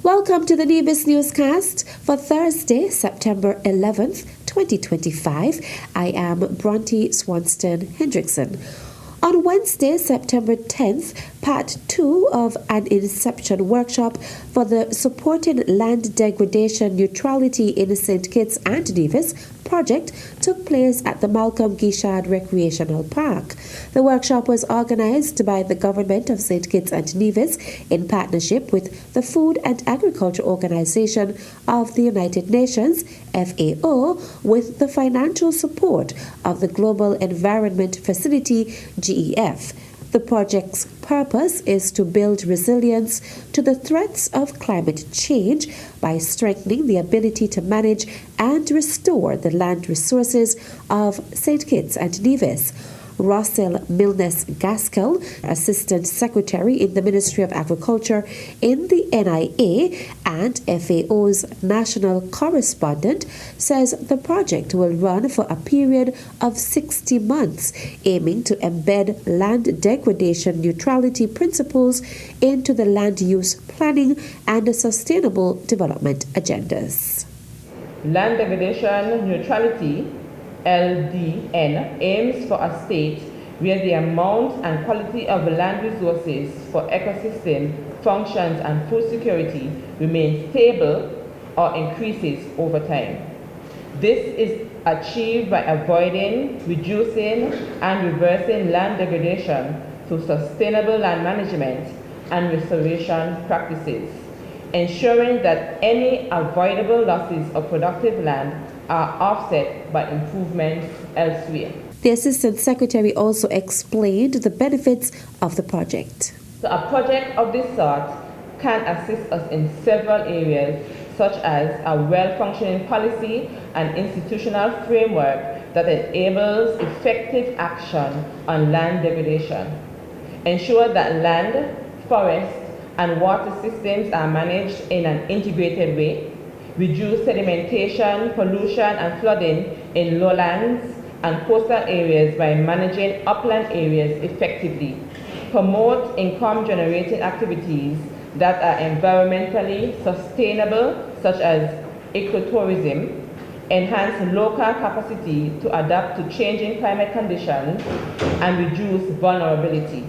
Welcome to the Nevis newscast for Thursday, September 11th, 2025. I am Bronte Swanston Hendrickson. On Wednesday, September 10th, Part 2 of an Inception workshop for the Supporting Land Degradation Neutrality in St. Kitts and Nevis project took place at the Malcolm Guichard Recreational Park. The workshop was organized by the Government of St. Kitts and Nevis in partnership with the Food and Agriculture Organization of the United Nations, FAO, with the financial support of the Global Environment Facility, GEF. The project's purpose is to build resilience to the threats of climate change by strengthening the ability to manage and restore the land resources of St. Kitts and Nevis. Russell Milnes-Gaskell, Assistant Secretary in the Ministry of Agriculture in the NIA and FAO's National Correspondent, says the project will run for a period of 60 months, aiming to embed land degradation neutrality principles into the land use planning and sustainable development agendas. Land degradation neutrality LDN aims for a state where the amount and quality of land resources for ecosystem functions and food security remains stable or increases over time. This is achieved by avoiding, reducing, and reversing land degradation through sustainable land management and restoration practices, ensuring that any avoidable losses of productive land are offset by improvements elsewhere. The Assistant Secretary also explained the benefits of the project. So a project of this sort can assist us in several areas, such as a well-functioning policy and institutional framework that enables effective action on land degradation, ensure that land, forest, and water systems are managed in an integrated way, reduce sedimentation, pollution, and flooding in lowlands and coastal areas by managing upland areas effectively, promote income-generating activities that are environmentally sustainable, such as ecotourism, enhance local capacity to adapt to changing climate conditions and reduce vulnerability,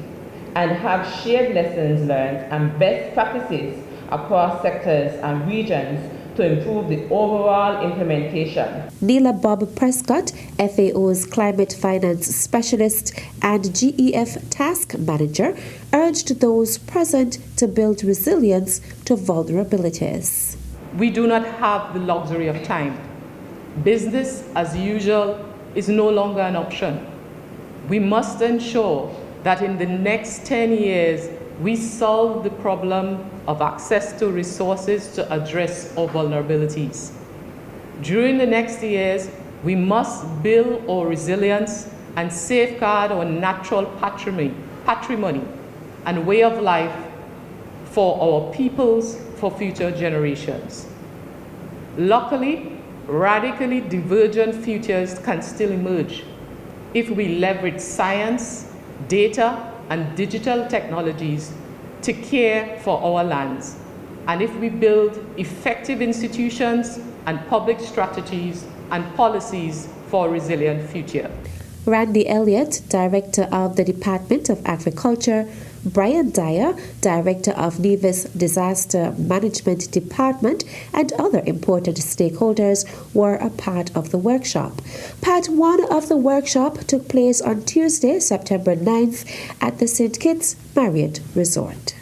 and have shared lessons learned and best practices across sectors and regions to improve the overall implementation. Neela Bob Prescott, FAO's Climate Finance Specialist and GEF Task Manager, urged those present to build resilience to vulnerabilities. We do not have the luxury of time. Business as usual is no longer an option. We must ensure that in the next 10 years, we solve the problem of access to resources to address our vulnerabilities. During the next years, we must build our resilience and safeguard our natural patrimony and way of life for our peoples, for future generations. Luckily, radically divergent futures can still emerge if we leverage science, data, and digital technologies to care for our lands, and if we build effective institutions and public strategies and policies for a resilient future. Randy Elliott, Director of the Department of Agriculture, Brian Dyer, Director of Nevis Disaster Management Department, and other important stakeholders were a part of the workshop. Part 1 of the workshop took place on Tuesday, September 9th at the St. Kitts Marriott Resort.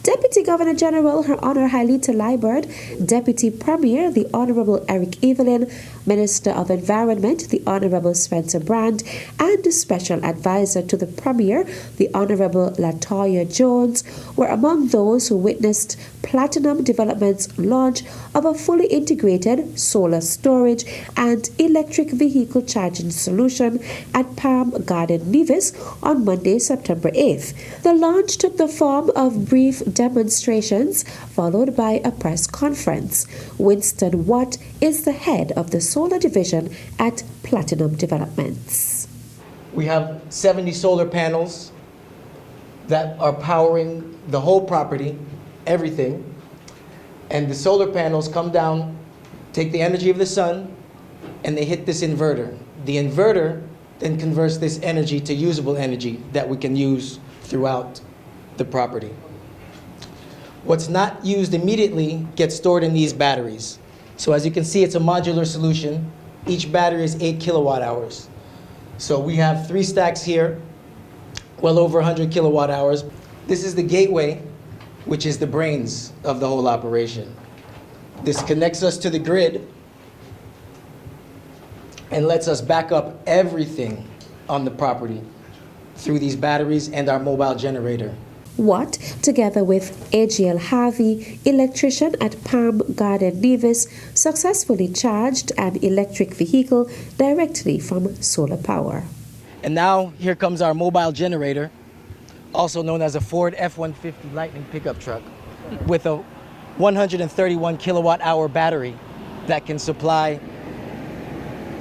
Deputy Governor General Her Honor Hailita Liburd, Deputy Premier the Honorable Eric Evelyn, Minister of Environment the Honorable Spencer Brand, and Special Advisor to the Premier the Honorable Latoya Jones were among those who witnessed Platinum Development's launch of a fully integrated solar storage and electric vehicle charging solution at Palm Garden, Nevis on Monday, September 8th. The launch took the form of brief demonstrations followed by a press conference. Winston Watt is the head of the solar division at Platinum Developments. We have 70 solar panels that are powering the whole property, everything. And the solar panels come down, take the energy of the sun, and they hit this inverter. The inverter then converts this energy to usable energy that we can use throughout the property. What's not used immediately gets stored in these batteries. So as you can see, it's a modular solution. Each battery is 8 kilowatt hours. So we have 3 stacks here, well over 100 kilowatt hours. This is the gateway, which is the brains of the whole operation. This connects us to the grid and lets us back up everything on the property through these batteries and our mobile generator. Watt, together with AGL Harvey, electrician at Palm Garden, Nevis, successfully charged an electric vehicle directly from solar power. And now here comes our mobile generator, also known as a Ford F-150 Lightning pickup truck, with a 131 kilowatt hour battery that can supply.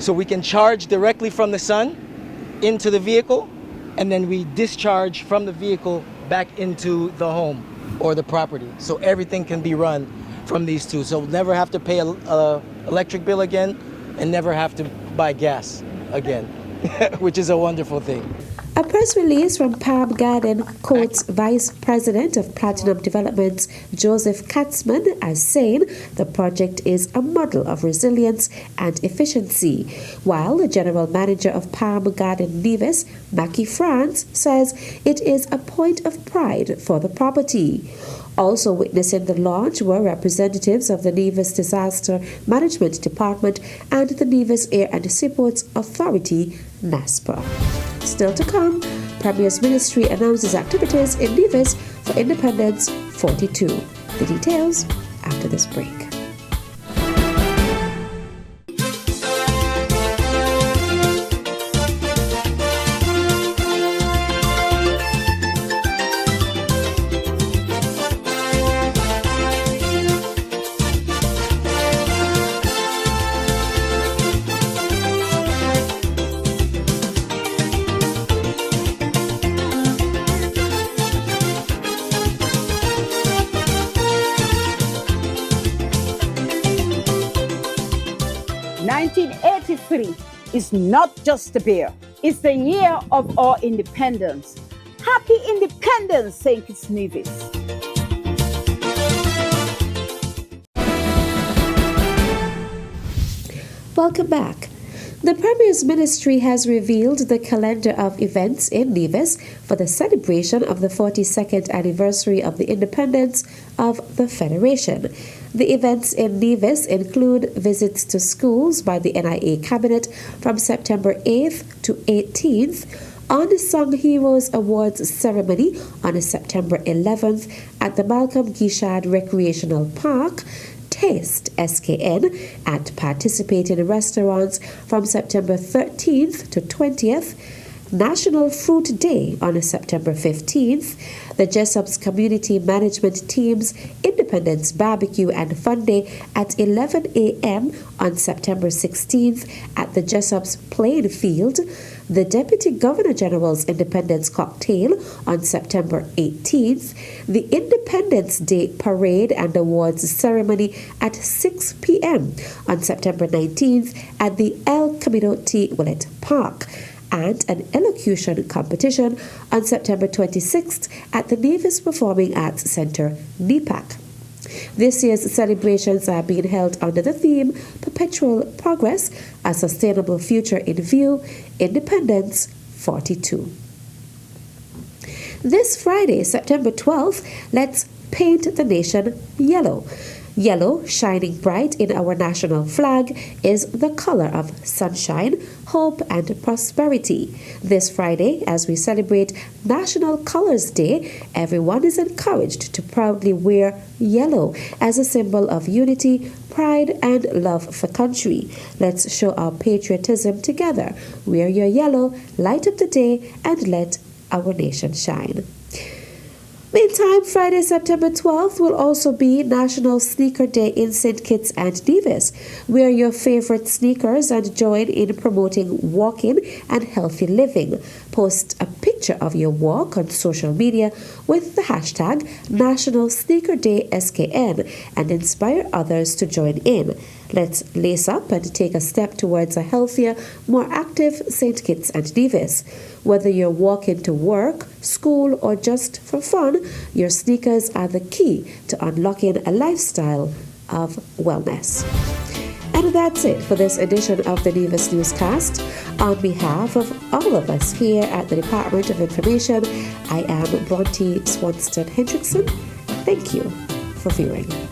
So we can charge directly from the sun into the vehicle, and then we discharge from the vehicle back into the home or the property. So everything can be run from these two. So we'll never have to pay an electric bill again and never have to buy gas again, which is a wonderful thing. A press release from Palm Garden quotes Vice President of Platinum Developments Joseph Katzman as saying the project is a model of resilience and efficiency, while the General Manager of Palm Garden Nevis, Mackie France, says it is a point of pride for the property. Also witnessing the launch were representatives of the Nevis Disaster Management Department and the Nevis Air and Seaports Authority, NASPA. Still to come, Premier's Ministry announces activities in Nevis for Independence 42. The details after this break. Is not just a beer. It's the year of our independence. Happy Independence, St. Kitts Nevis. Welcome back. The Premier's Ministry has revealed the calendar of events in Nevis for the celebration of the 42nd anniversary of the independence of the Federation. The events in Nevis include visits to schools by the NIA Cabinet from September 8th to 18th, Unsung Heroes Awards ceremony on September 11th at the Malcolm Gishad Recreational Park, Taste SKN at participating restaurants from September 13th to 20th, National Fruit Day on September 15th, the Jessup's Community Management Team's Independence Barbecue and Fun Day at 11 a.m. on September 16th at the Jessup's Playing Field, the Deputy Governor General's Independence Cocktail on September 18th, the Independence Day Parade and Awards Ceremony at 6 p.m. on September 19th at the El Camino T. Willett Park, and an elocution competition on September 26th at the Nevis Performing Arts Centre, NEPAC. This year's celebrations are being held under the theme Perpetual Progress, a Sustainable Future in View, Independence 42. This Friday, September 12th, let's paint the nation yellow. Yellow, shining bright in our national flag, is the color of sunshine, hope, and prosperity. This Friday, as we celebrate National Colors Day, everyone is encouraged to proudly wear yellow as a symbol of unity, pride, and love for country. Let's show our patriotism together. Wear your yellow, light up the day, and let our nation shine. Meantime, Friday, September 12th will also be National Sneaker Day in St. Kitts and Nevis. Wear your favorite sneakers and join in promoting walking and healthy living. Post a picture picture of your walk on social media with the hashtag National Sneaker Day SKN and inspire others to join in. Let's lace up and take a step towards a healthier, more active St. Kitts and Nevis. Whether you're walking to work, school, or just for fun, your sneakers are the key to unlocking a lifestyle of wellness. And that's it for this edition of the Nevis Newscast. On behalf of all of us here at the Department of Information, I am Bronte Swanston Hendrickson. Thank you for viewing.